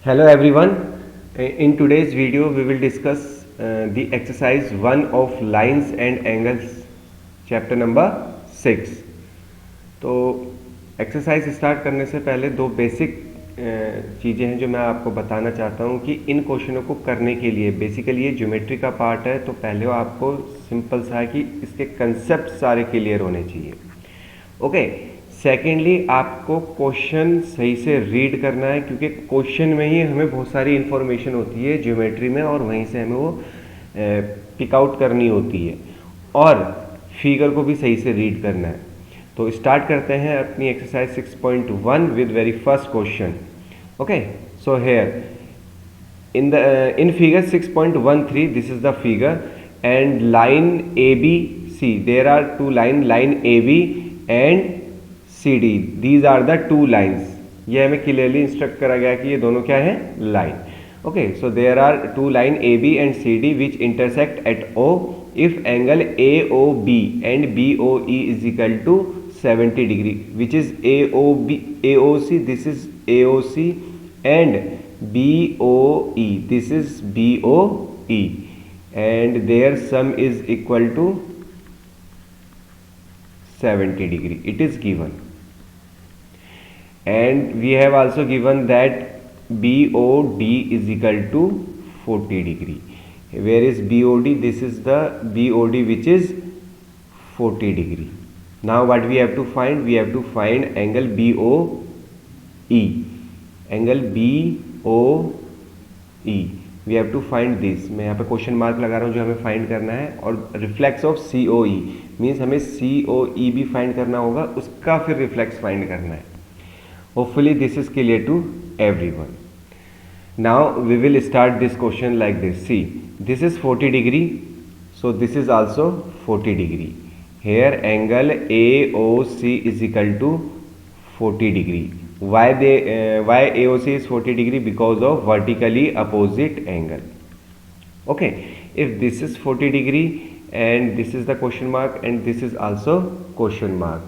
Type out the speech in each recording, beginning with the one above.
Hello everyone. In today's video we will discuss the exercise 1 of lines and angles chapter number 6. तो exercise start करने से पहले दो basic चीज़ें हैं जो मैं आपको बताना चाहता हूँ कि इन क्वेश्चनों को करने के लिए बेसिकली ये ज्योमेट्री का पार्ट है, तो पहले आपको सिंपल सा है कि इसके कंसेप्ट सारे क्लियर होने चाहिए। ओके, सेकेंडली आपको क्वेश्चन सही से रीड करना है, क्योंकि क्वेश्चन में ही हमें बहुत सारी इंफॉर्मेशन होती है ज्योमेट्री में और वहीं से हमें वो पिक आउट करनी होती है, और फिगर को भी सही से रीड करना है। तो स्टार्ट करते हैं अपनी exercise 6.1 with very first question. Okay, so here in figure 6.13 this is the figure and line ABC, there are two line AB and CD, these are the two lines। ये हमें clearly instruct करा गया कि ये दोनों क्या है, line. Okay, so there are two line AB and CD which intersect at O if angle AOB and BOE is equal to 70 degree, which is AOC, this is AOC, and BOE, this is BOE, and their sum is equal to 70 degree. It is given, and we have also given that BOD is equal to 40 degree. Where is BOD? This is the BOD which is 40 degree. Now what we have to find? We have to find angle BOE. Angle BOE, we have to find this। मैं यहाँ पे question mark लगा रहा हूँ जो हमें find करना है, और रिफ्लेक्स ऑफ COE मीन्स हमें COE भी फाइंड करना होगा, उसका फिर रिफ्लेक्स फाइंड करना है। Hopefully this is clear to everyone. Now we will start this question like this. See, this is 40 degree, so this is also 40 degree. Here angle AOC is equal to 40 degree. Why AOC is 40 degree? Because of vertically opposite angle. Okay, if this is 40 degree and this is the question mark and this is also question mark,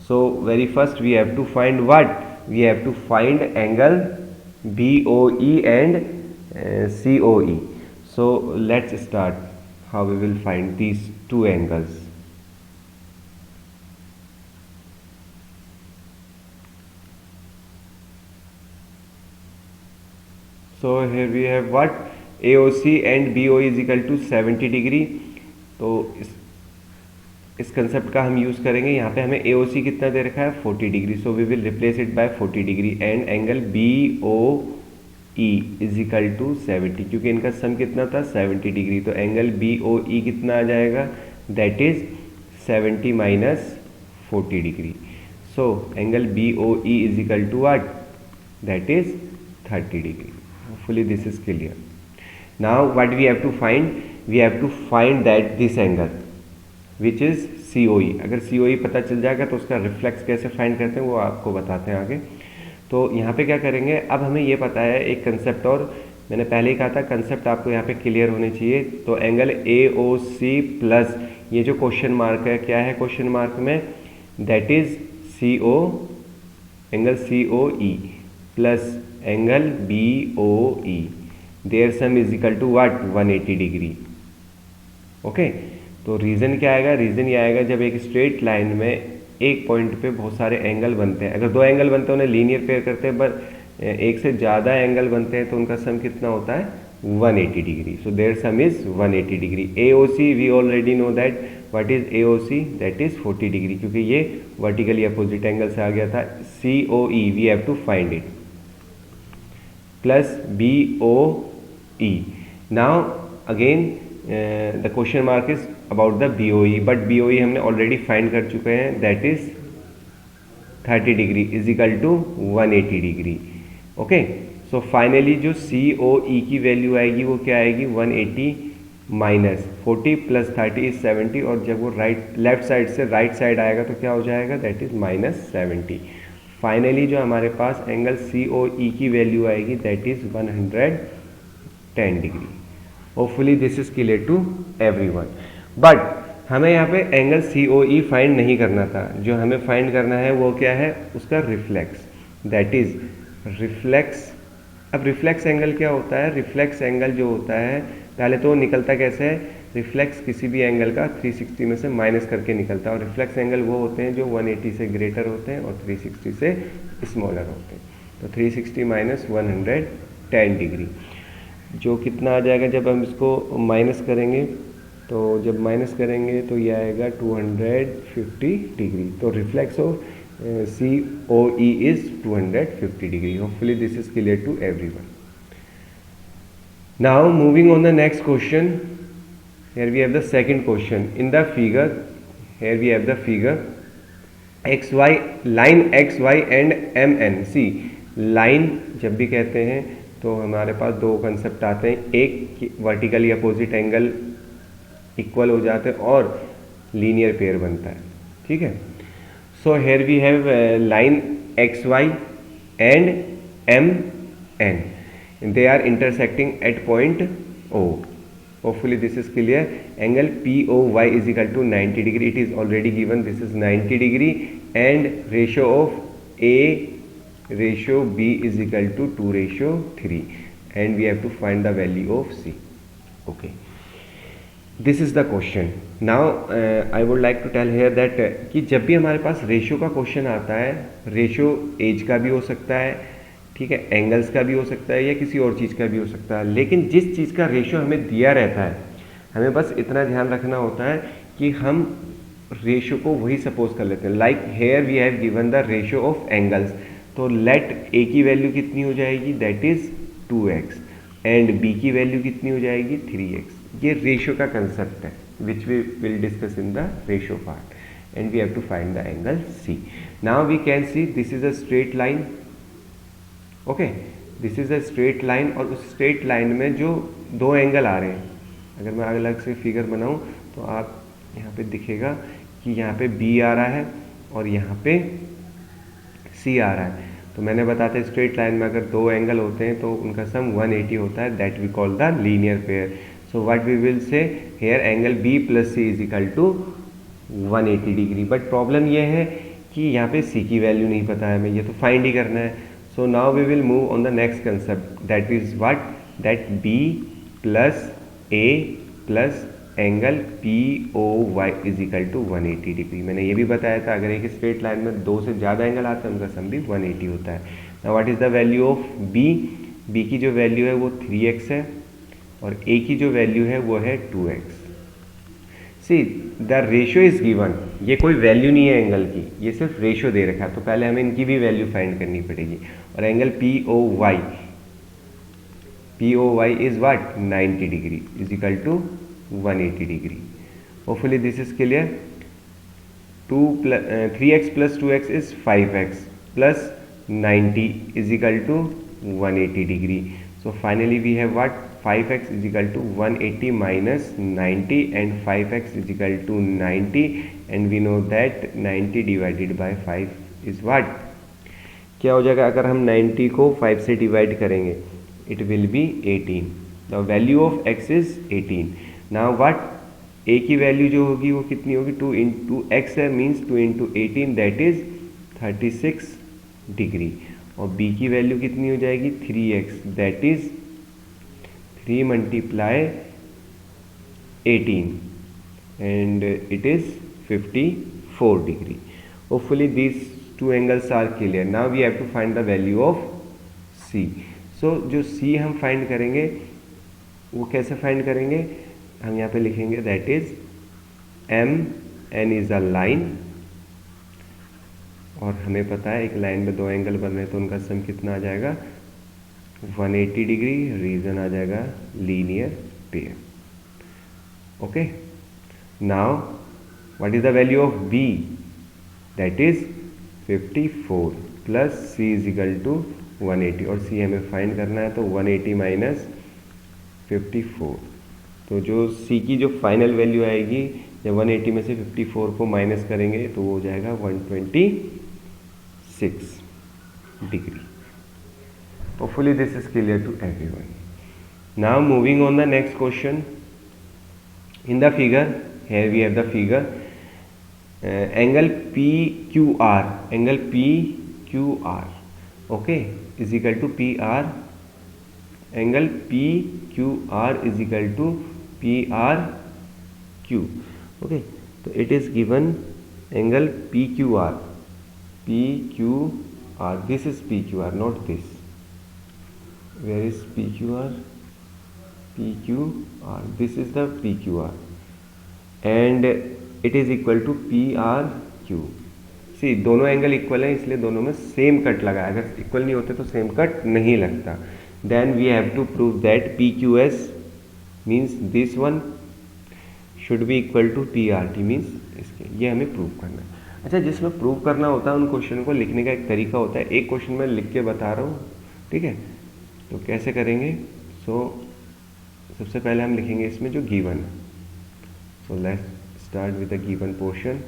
so very first we have to find what? We have to find angle BOE and COE. So let's start how we will find these two angles. So here we have what? AOC and BOE is equal to 70 degree. तो इस concept का हम use करेंगे। यहाँ पे हमें AOC कितना दे रखा है, 40 degree, so we will replace it by 40 degree, and angle BOE is equal to 70, क्योंकि इनका सम कितना था, 70 डिग्री। तो एंगल BOE कितना आ जाएगा, that is 70 minus 40 degree. So angle BOE is equal to what, that is 30 degree. Hopefully this is clear. Now what we have to find? We have to find that this angle which is COE। अगर COE पता चल जाएगा तो उसका reflex कैसे find करते हैं वो आपको बताते हैं आगे। तो यहाँ पे क्या करेंगे, अब हमें ये पता है एक कंसेप्ट, और मैंने पहले ही कहा था कंसेप्ट आपको यहाँ पे क्लियर होने चाहिए। तो एंगल AOC प्लस ये जो क्वेश्चन मार्क है, क्या है क्वेश्चन मार्क में, that is CO, angle COE plus angle BOE, their sum is equal to what, 180 degree. Okay, तो रीज़न क्या आएगा, रीज़न ये आएगा जब एक स्ट्रेट लाइन में एक पॉइंट पे बहुत सारे एंगल बनते हैं। अगर दो एंगल बनते हैं उन्हें लीनियर पेयर करते हैं, बट एक से ज़्यादा एंगल बनते हैं तो उनका सम कितना होता है, 180 degree. So their sum is 180 degree. AOC we already know that, what is AOC, that is 40 degree, क्योंकि ये वर्टिकली अपोजिट एंगल से आ गया था। COE we have to find it, plus BOE. Now again the question mark is about the BOE, but BOE हमने already find कर चुके हैं, that is 30 degree is equal to 180 degree. Okay, so finally जो COE की value आएगी वो क्या आएगी, 180 माइनस 40 प्लस 30 इज 70, और जब वो लेफ्ट साइड से राइट साइड आएगा तो क्या हो जाएगा, दैट इज माइनस 70। फाइनली जो हमारे पास एंगल COE की वैल्यू आएगी, that is 110 degree. Hopefully this is clear to everyone. But हमें यहाँ पे एंगल COE फाइंड नहीं करना था, जो हमें फाइंड करना है वो क्या है, उसका रिफ्लेक्स, दैट इज रिफ्लेक्स अब रिफ्लेक्स एंगल क्या होता है? रिफ्लेक्स एंगल जो होता है, पहले तो निकलता कैसे है? रिफ्लेक्स किसी भी एंगल का 360 में से माइनस करके निकलता है, और रिफ्लेक्स एंगल वो होते हैं जो 180 से ग्रेटर होते हैं और 360 से स्मॉलर होते हैं। तो 360 माइनस 110 डिग्री, जो कितना आ जाएगा जब हम इसको माइनस करेंगे? तो जब माइनस करेंगे तो ये आएगा 250 डिग्री। तो reflex of COE is 250 degree. Hopefully this is clear to everyone. Now moving on the next question. Here we have the second question. In the figure, here we have the figure XY line XY and MN. See, line जब भी कहते हैं तो हमारे पास दो concept आते हैं, एक वर्टिकली अपोजिट एंगल इक्वल हो जाते हैं और लीनियर पेयर बनता है, ठीक है। So here we have line XY and MN. They are intersecting at point O. Hopefully this is clear. Angle POY is equal to 90 degree. It is already given. This is 90 degree, and ratio of A ratio B is equal to 2:3, and we have to find the value of C. Okay. This is the question. Now I would like to tell here that कि जब भी हमारे पास ratio का question आता है, ratio as का भी हो सकता है, ठीक है, एंगल्स का भी हो सकता है, या किसी और चीज़ का भी हो सकता है, लेकिन जिस चीज़ का रेशियो हमें दिया रहता है, हमें बस इतना ध्यान रखना होता है कि हम रेशियो को वही सपोज कर लेते हैं। Like here we have given the ratio of angles, तो लेट ए की वैल्यू कितनी हो जाएगी? That is 2x, and B की वैल्यू कितनी हो जाएगी? 3x। ये रेशियो का कंसेप्ट है which we will discuss in the ratio part, and we have to find the angle C. Now we can see this is a straight line, okay, this is a straight line, और उस straight line में जो दो angle आ रहे हैं, अगर मैं अलग से फिगर बनाऊं तो आप यहाँ पे दिखेगा कि यहाँ पे B आ रहा है और यहाँ पे C आ रहा है। तो मैंने बताया स्ट्रेट लाइन में अगर दो एंगल होते हैं तो उनका सम 180 होता है, that we call the linear pair. So what we will say here, angle B plus C is equal to 180 degree. But problem ये है कि यहाँ पे C की वैल्यू नहीं पता है हमें, ये तो फाइंड ही करना है। So now we will move on the next concept, that is what? That B plus A plus angle POY is equal to 180 degree. मैंने ये भी बताया था अगर एक स्ट्रेट लाइन में दो से ज़्यादा एंगल आते हैं उनका सम भी 180 होता है। Now what is the value of B? B की जो वैल्यू है वो 3x है, और A की जो वैल्यू है वो है 2x। See the ratio is given, ये कोई वैल्यू नहीं है एंगल की, ये सिर्फ रेशियो दे रखा है, तो पहले हमें इनकी भी वैल्यू फाइंड करनी पड़ेगी। और angle POY is what? 90 degree is equal to 180 degree. Hopefully this is clear. 3x plus 2x is 5x plus 90 is equal to 180 degree. So finally we have what? 5x is equal to 180 minus 90, and 5x is equal to 90, and we know that 90 divided by 5 is what? क्या हो जाएगा अगर हम 90 को 5 से divide करेंगे? It will be 18. The value of x is 18. Now what? A की value जो होगी वो कितनी होगी? 2 into x है, means 2 into 18, that is 36 degree. और B की वैल्यू कितनी हो जाएगी? 3x, that is 3 multiply 18, and it is 54 degree. Hopefully these two angles are clear. Now we have to find the value of C. So जो C हम find करेंगे वो कैसे फाइंड करेंगे? हम यहाँ पे लिखेंगे that is MN is a line, और हमें पता है एक लाइन में दो एंगल बन रहे हैं तो उनका सम कितना आ जाएगा? 180 डिग्री। रीजन आ जाएगा linear pair. Okay, now what is the value of B? That is 54 plus C is equal to 180, और C हमें फाइंड करना है तो 180 माइनस 54, तो जो C की जो फाइनल वैल्यू आएगी जब 180 में से 54 को माइनस करेंगे तो वो हो जाएगा 126 degree. Hopefully this is clear to everyone. Now moving on the next question. In the figure, here we have the figure. Angle PQR, okay, is equal to PR angle P Q R is equal to P R Q. Okay, तो it is given angle P Q R, this is P Q R, not this. Where is P Q R? P Q R, this is the P Q R and it is equal to P R Q. See, दोनों angle equal हैं, इसलिए दोनों में same cut लगा है। अगर equal नहीं होते तो सेम कट नहीं लगता। Then we have to prove that P Q S means this one should be equal to P R T means इसके, ये हमें प्रूव करना है। अच्छा, जिसमें प्रूव करना होता है उन क्वेश्चन को लिखने का एक तरीका होता है। एक क्वेश्चन मैं लिख के बता रहा हूँ, ठीक है? तो कैसे करेंगे? सबसे पहले हम लिखेंगे इसमें जो गिवन है। So let's start with the given portion.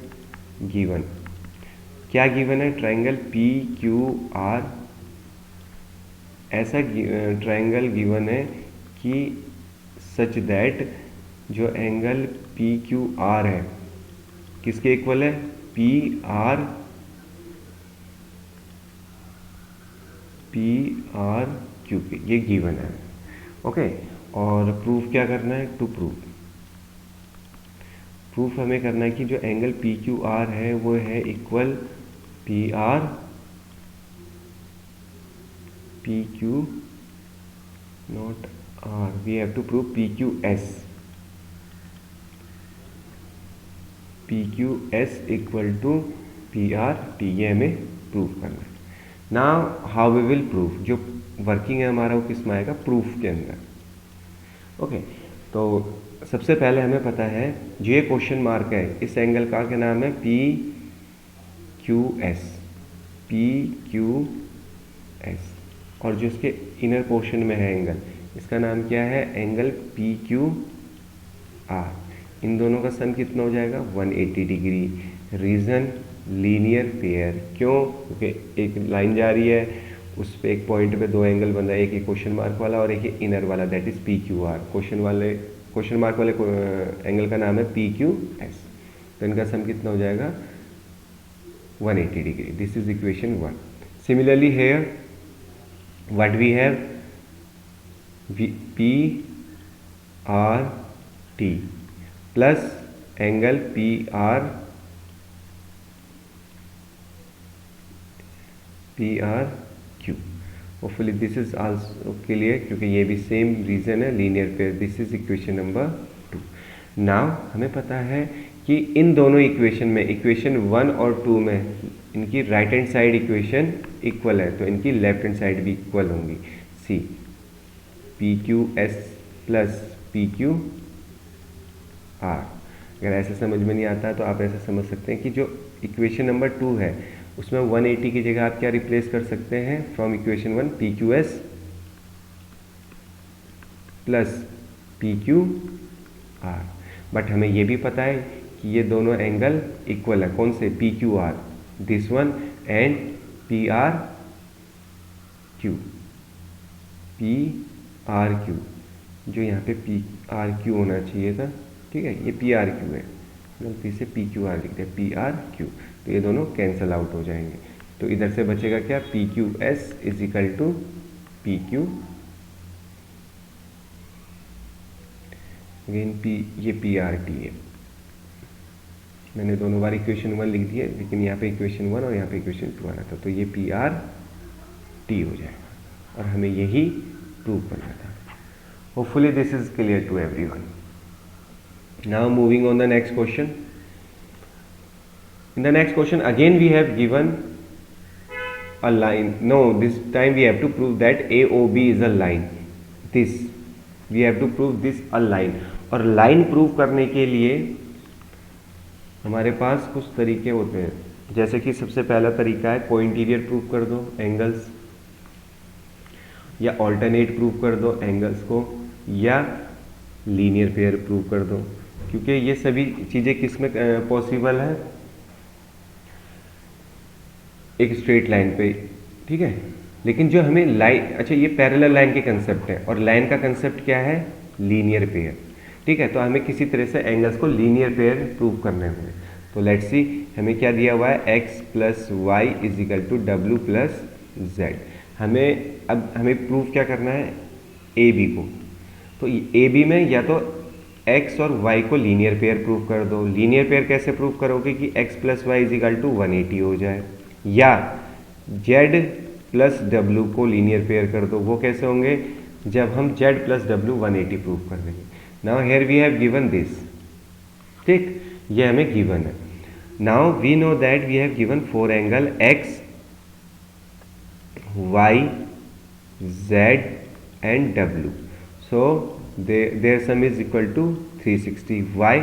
Given क्या गिवन है? Triangle P Q are. ऐसा ट्रायंगल गिवन है कि सच दैट जो एंगल पी क्यू आर है किसके इक्वल है? पी आर क्यू के, ये गिवन है। ओके, और प्रूफ क्या करना है? टू प्रूफ हमें करना है कि जो एंगल पी क्यू आर है वो है equal P Q not R. We have to prove P Q S equal to P R T, ये हमें प्रूव करना है। Now how we will proof? जो वर्किंग है हमारा वो किस में आएगा? प्रूफ के अंदर। ओके, तो सबसे पहले हमें पता है जो ये क्वेश्चन मार्क है इस एंगल का क्या नाम है? P Q S. और जो इसके इनर पोर्शन में है एंगल, इसका नाम क्या है? Angle P Q R. इन दोनों का सम कितना हो जाएगा? 180 डिग्री। Reason linear pair. क्यों? क्योंकि एक लाइन जा रही है, उस पे एक पॉइंट पे दो एंगल बन रहा है, एक क्वेश्चन मार्क वाला और एक इनर वाला, that is P Q are. Question mark वाले एंगल का नाम है पी क्यू एस। तो इनका सम कितना हो जाएगा? 180 degree. This is equation 1। Similarly here what we have? P R T plus angle P R Q. Hopefully this is also clear, क्योंकि ये भी सेम रीजन है, linear pair. This is equation number 2। नाउ हमें पता है कि इन दोनों इक्वेशन में, इक्वेशन 1 और 2 में इनकी right hand side equation equal है, तो इनकी लेफ्ट हैंड साइड भी इक्वल होंगी। See, P Q S plus P Q R. अगर ऐसे समझ में नहीं आता है तो आप ऐसे समझ सकते हैं कि जो इक्वेशन नंबर 2 है उसमें 180 की जगह आप क्या रिप्लेस कर सकते हैं? From equation 1 P Q S plus P Q are. But हमें ये भी पता है कि ये दोनों एंगल इक्वल है। कौन से? P Q R, this one, and P R Q. जो यहाँ पे पी आर क्यू होना चाहिए था, ठीक है, ये पी आर क्यू है, गलती से पी क्यू आर लिख दिया, पी आर क्यू। तो ये दोनों कैंसल आउट हो जाएंगे। तो इधर से बचेगा क्या? P Q S is equal to P Q, again P, ये पी आर टी है। मैंने दोनों बार इक्वेशन 1 लिख दिया, लेकिन यहाँ पे इक्वेशन 1 और यहाँ पे इक्वेशन 2 आ रहा था, तो ये पी आर टी हो जाएगा और हमें यही प्रूव करना था। Hopefully this is clear to everyone. Now moving on the next question. In the next question again we have given a line. No, this time we have to prove that AOB is a line. This we have to prove this a line. और line prove करने के लिए हमारे पास कुछ तरीके होते हैं, जैसे कि सबसे पहला तरीका है कोइंटीरियर प्रूव कर दो एंगल्स, या ऑल्टरनेट प्रूव कर दो एंगल्स को, या लीनियर पेयर प्रूव कर दो। क्योंकि ये सभी चीज़ें किस में पॉसिबल है? एक स्ट्रेट लाइन पे, ठीक है। लेकिन जो हमें लाइन, अच्छा ये पैरेलल लाइन के कंसेप्ट है, और लाइन का कंसेप्ट क्या है? लीनियर पेयर, ठीक है। तो हमें किसी तरह से एंगल्स को लीनियर पेयर प्रूव करने होंगे। तो लेट्स सी, हमें क्या दिया हुआ है? x plus y is equal to डब्ल्यू प्लस जेड। हमें अब हमें प्रूव क्या करना है? ए बी को। तो ए बी में या तो x और y को लीनियर पेयर प्रूव कर दो। लीनियर पेयर कैसे प्रूव करोगे कि x plus y is equal to 180 हो जाए, या z प्लस डब्ल्यू को लीनियर पेयर कर दो। वो कैसे होंगे, जब हम z प्लस डब्ल्यू 180 प्रूव कर देंगे। Now here we have given this, ठीक, ये हमें गिवन है। Now we know that we have given 4 angle x y z and w. So their sum is equal to 360. Why?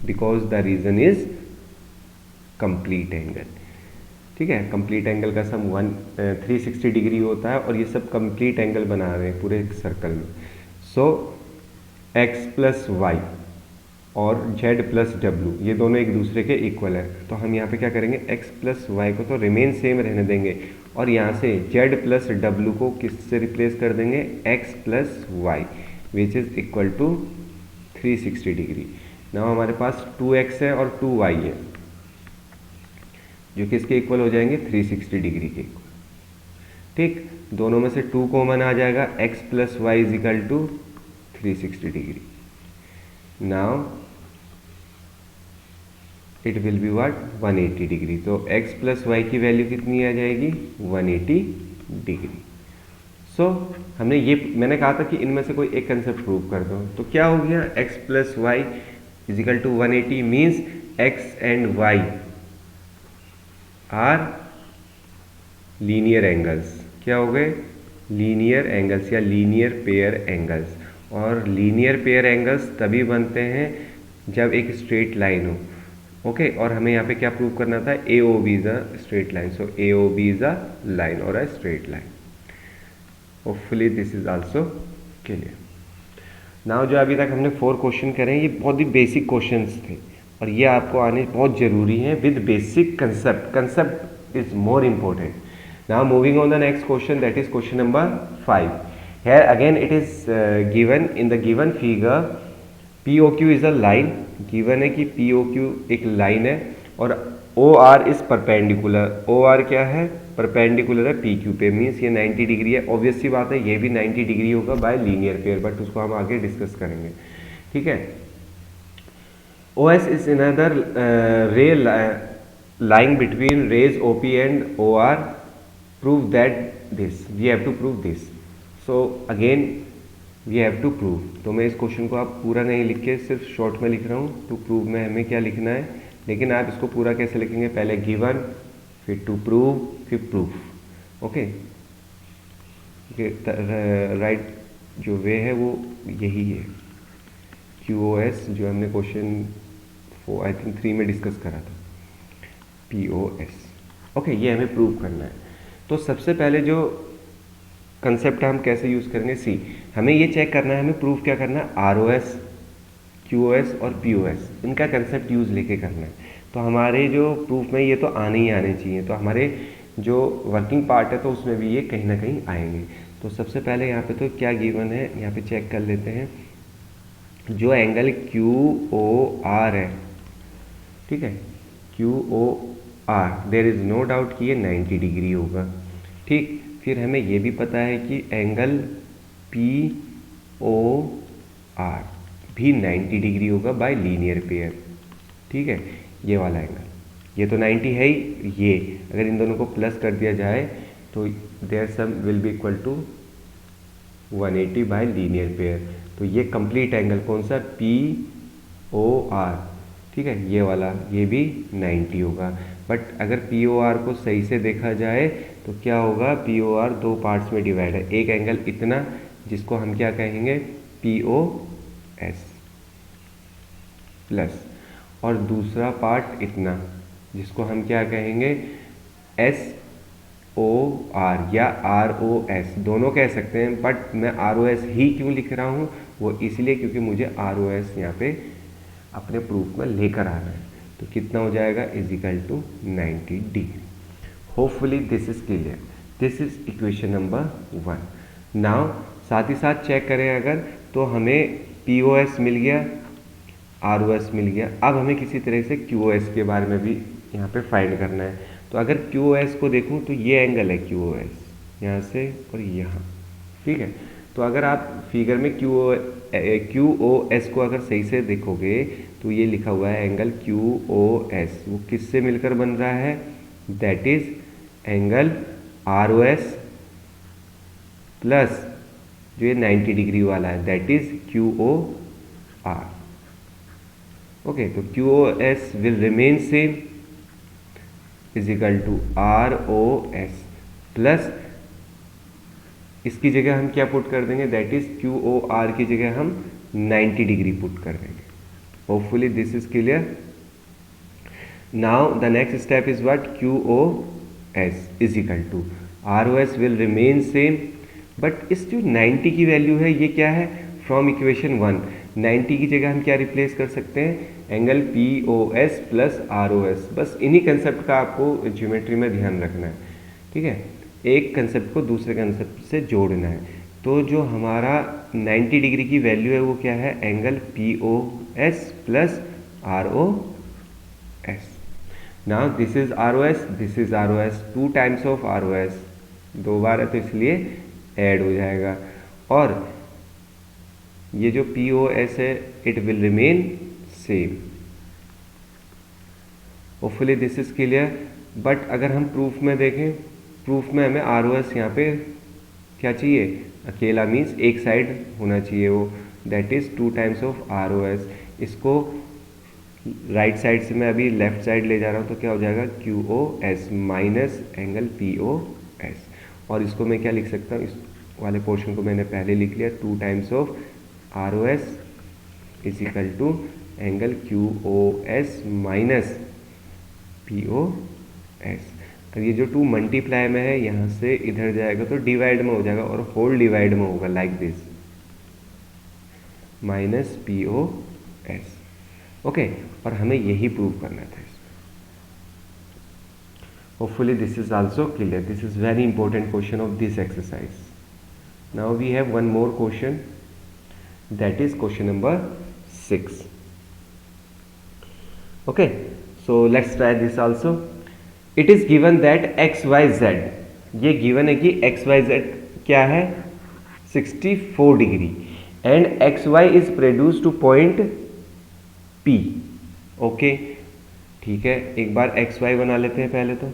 Because the reason is complete angle, ठीक है। Complete angle का सम 360 degree होता है और ये सब कंप्लीट एंगल बना रहे हैं पूरे सर्कल में। सो x प्लस वाई और z प्लस डब्ल्यू ये दोनों एक दूसरे के इक्वल है, तो हम यहाँ पे क्या करेंगे, x प्लस वाई को तो रिमेन सेम रहने देंगे और यहाँ से z प्लस डब्ल्यू को किससे रिप्लेस कर देंगे, x plus y which is equal to 360 degree. Now हमारे पास 2x है और 2y है जो किसके इक्वल हो जाएंगे, 360 डिग्री के इक्वल, ठीक। दोनों में से 2 कॉमन आ जाएगा, x plus y is equal to 360 degree. Now it will be what, 180 degree. तो x प्लस वाई की वैल्यू कितनी आ जाएगी, 180 डिग्री। सो हमने ये, मैंने कहा था कि इनमें से कोई एक कंसेप्ट प्रूव कर दो, तो क्या हो गया, x plus y is equal to 180 means x and y are linear angles. क्या हो गए, लीनियर एंगल्स या लीनियर पेयर एंगल्स। और लीनियर पेयर एंगल्स तभी बनते हैं जब एक स्ट्रेट लाइन हो, ओके। और हमें यहाँ पे क्या प्रूव करना था, A O B is a straight line. So A O B is a line और a straight line. Hopefully this is also clear. Now जो अभी तक हमने 4 क्वेश्चन करे हैं ये बहुत ही बेसिक क्वेश्चंस थे और ये आपको आने बहुत जरूरी हैं with basic concept. Concept is more important. Now moving on the next question, that is question number 5। Here again it is given in the given figure P O Q is a line. Given है कि P O Q एक line है और O R is perpendicular. O R क्या है, perpendicular है P Q पे, means ये 90 डिग्री है। ऑब्वियस सी बात है ये भी 90 डिग्री होगा बाय लीनियर पेयर, बट उसको हम आगे डिस्कस करेंगे, ठीक है। O S is another ray lying between rays OP and OR. Prove that this, we have to prove this. So again we have to prove. तो मैं इस क्वेश्चन को आप पूरा नहीं लिख के सिर्फ शॉर्ट में लिख रहा हूँ। टू प्रूव में हमें क्या लिखना है, लेकिन आप इसको पूरा कैसे लिखेंगे, पहले गिवन, फिर टू प्रूव, फिर प्रूफ, ओके। राइट जो वे है वो यही है, QoS जो हमने क्वेश्चन 4 आई थिंक 3 में डिस्कस करा था, POS, ओके। ये हमें प्रूव करना है। तो सबसे पहले जो कंसेप्ट हम कैसे यूज़ करेंगे, सी हमें ये चेक करना है, हमें प्रूफ क्या करना है, ROS, QoS और POS, इनका कंसेप्ट यूज़ लेके करना है। तो हमारे जो प्रूफ में ये तो आने ही आने चाहिए, तो हमारे जो वर्किंग पार्ट है तो उसमें भी ये कहीं ना कहीं आएंगे। तो सबसे पहले यहाँ पे तो क्या गिवन है, यहाँ पे चेक कर लेते हैं। जो एंगल QOR है, ठीक है, QOR, there is no doubt कि ये 90 डिग्री होगा, ठीक। फिर हमें ये भी पता है कि एंगल POR भी 90 डिग्री होगा बाय लीनियर पेयर, ठीक है। ये वाला एंगल, ये तो 90 है ही, ये अगर इन दोनों को प्लस कर दिया जाए तो their sum will be equal to 180 by linear pair. तो ये कंप्लीट एंगल कौन सा, POR, ठीक है, ये वाला, ये भी 90 होगा। बट अगर POR को सही से देखा जाए तो क्या होगा, POR 2 पार्ट्स में डिवाइड है। एक एंगल इतना जिसको हम क्या कहेंगे, POS प्लस, और दूसरा पार्ट इतना जिसको हम क्या कहेंगे, SOR या ROS, दोनों कह सकते हैं, बट मैं ROS ही क्यों लिख रहा हूँ, वो इसलिए क्योंकि मुझे ROS यहाँ पे अपने प्रूफ में लेकर आना है। तो कितना हो जाएगा, is equal to 90 degree. Hopefully this is clear. This is equation number 1। Now साथ ही साथ चेक करें अगर, तो हमें POS मिल गया, ROS मिल गया। अब हमें किसी तरह से QoS के बारे में भी यहाँ पे फाइंड करना है। तो अगर QoS को देखूँ तो ये एंगल है QoS, यहाँ से और यहाँ, ठीक है। तो अगर आप फिगर में क्यू ओ एस को अगर सही से देखोगे तो ये लिखा हुआ है एंगल क्यू ओ एस, वो किससे मिलकर बन रहा है? That is angle R O S plus जो ये 90 डिग्री वाला है that is Q O R. Okay, तो Q O S will remain same is equal to R O S plus इसकी जगह हम क्या पुट कर देंगे? That is Q O R की जगह हम 90 डिग्री पुट कर देंगे। Hopefully this is clear. Now the next step is what? Q O S is equal to R O S will remain same, but इस जो 90 की वैल्यू है ये क्या है? फ्रॉम इक्वेशन 1 90 की जगह हम क्या रिप्लेस कर सकते हैं? Angle P O S plus R O S. बस इन्हीं कंसेप्ट का आपको ज्योमेट्री में ध्यान रखना है, ठीक है? एक कंसेप्ट को दूसरे कंसेप्ट से जोड़ना है। तो जो हमारा 90 डिग्री की वैल्यू है वो क्या है? Angle P O S plus R O S. Now this is R O S, this is R O S, 2 times of R O S, 2 बार है तो इसलिए ऐड हो जाएगा। और ये जो पी ओ एस है it will remain same. Hopefully this is clear. But अगर हम प्रूफ में देखें, प्रूफ में हमें आर ओ एस यहाँ पे क्या चाहिए? अकेला मीन्स एक साइड होना चाहिए वो, that is 2 times of R O S. इसको राइट साइड से मैं अभी लेफ्ट साइड ले जा रहा हूँ तो क्या हो जाएगा? Q O S minus angle P O S. और इसको मैं क्या लिख सकता हूँ? इस वाले पोर्शन को मैंने पहले लिख लिया, 2 times of R O S is equal to angle Q O S minus P O S. और ये जो 2 मल्टीप्लाई में है यहाँ से इधर जाएगा तो डिवाइड में हो जाएगा और होल डिवाइड में होगा like this, minus P O S. Okay, और हमें यही प्रूव करना था इसमें। Hopefully this is also clear. This is very important question of this exercise. Now we have one more question, that is question number 6। Okay, so let's try this also. It is given that X Y Z, ये given है कि X Y Z क्या है? 64 degree and X Y is produce two point P। Okay, ठीक है, एक बार x Y बना लेते हैं पहले तो,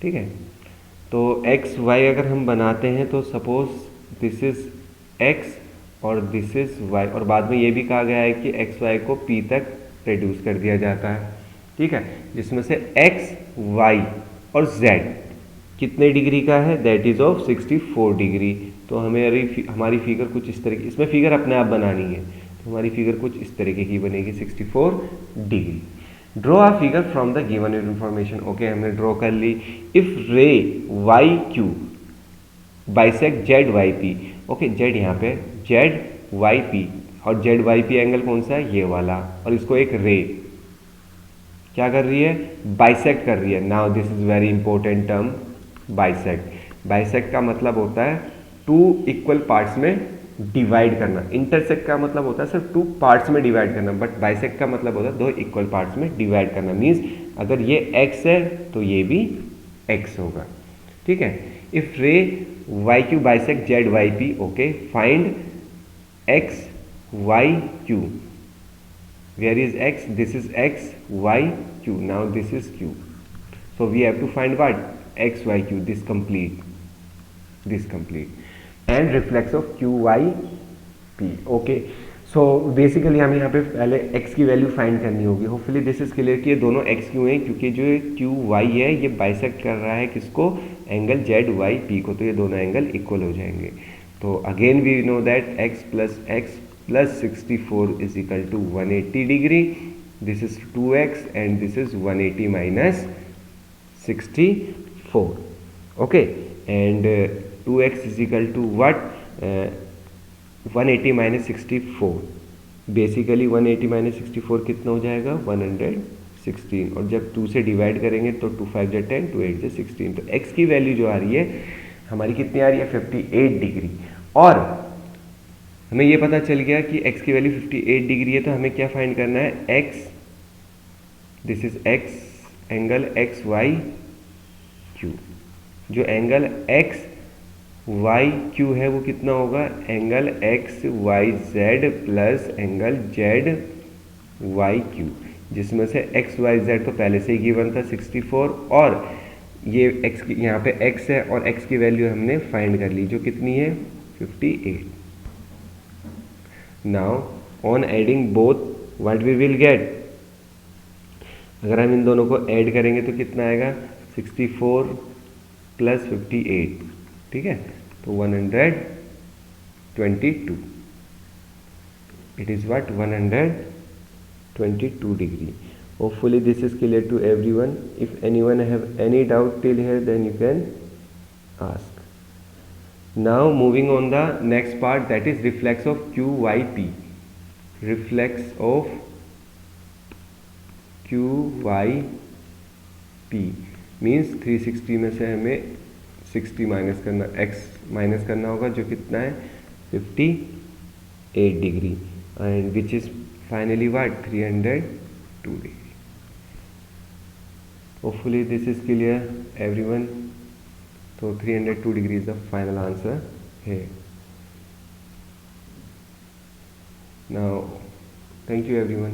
ठीक है। तो एक्स वाई अगर हम बनाते हैं तो सपोज दिस इज एक्स और दिस इज वाई, और बाद में ये भी कहा गया है कि एक्स वाई को P तक रिड्यूस कर दिया जाता है, ठीक है, जिसमें से एक्स वाई और जेड कितने डिग्री का है? That is of 64 degree. तो हमें अभी हमारी फिगर कुछ इस तरह की, इसमें फिगर अपने आप बनानी है, तो हमारी फिगर कुछ इस तरीके की बनेगी 64 degree. Draw a figure from the given information. Okay, हमने ड्रॉ कर ली। If ray Y Q bisect Z Y P. Okay, Z यहाँ पे जेड वाई पी, और जेड वाई पी एंगल कौन सा है? ये वाला, और इसको एक रे क्या कर रही है? बाइसेक्ट कर रही है। Now this is very important term, bisect. Bisect का मतलब होता है 2 इक्वल पार्ट्स में डिवाइड करना। इंटरसेक्ट का मतलब होता है सिर्फ 2 पार्ट्स में डिवाइड करना, बट बाइसेक्ट का मतलब होता है 2 इक्वल पार्ट्स में डिवाइड करना। मीन्स अगर ये x है तो ये भी x होगा, ठीक है। If ray Y Q bisect Z Y P, okay, find X Y Q. Where is x? This is x, y, q. Now this is q. So we have to find what? X, y, q. This complete. And reflex of q, y, p. Okay. So basically हम यहाँ पे पहले x की value find करनी होगी। Hopefully this is clear कि ये दोनों x क्यों हैं, क्योंकि जो q, y है ये बाइसेक्ट कर रहा है किसको? एंगल z, y, p को, तो ये दोनों एंगल इक्वल हो जाएंगे। तो again we know that x plus 64 is equal to 180 degree. This is 2x and this is 180 minus 64. Okay, and 2x is equal to what? 180 minus 64. Basically 180 minus 64 कितना हो जाएगा? 116। और जब 2 से डिवाइड करेंगे तो 2 5 जा 10, 2 8 जा 16। तो x की वैल्यू जो आ रही है हमारी कितनी आ रही है? 58 डिग्री। और हमें ये पता चल गया कि x की वैल्यू 58 डिग्री है, तो हमें क्या फाइंड करना है? x, this is x, angle X Y Q. जो एंगल x वाई क्यू है वो कितना होगा, angle X Y Z plus angle Z Y Q, जिसमें से एक्स वाई जेड तो पहले से ही गिवन था 64, और ये एक्स की यहाँ पे एक्स है और एक्स की वैल्यू हमने फाइंड कर ली जो कितनी है 58। Now on adding both what we will get, अगर हम इन दोनों को ऐड करेंगे तो कितना आएगा 64 प्लस 58, ठीक है, तो 122, it is what 122 degree. Hopefully this is clear to everyone. If anyone have any doubt till here, then you can ask. Now moving on the next part, that is reflex of QYP. Reflex of QYP means 360 में से हमें 60 minus करना, x minus करना होगा जो कितना है 58 degree, and which is finally what 302 degree. Hopefully this is clear everyone. तो 302 degree is the final answer है. Now thank you everyone.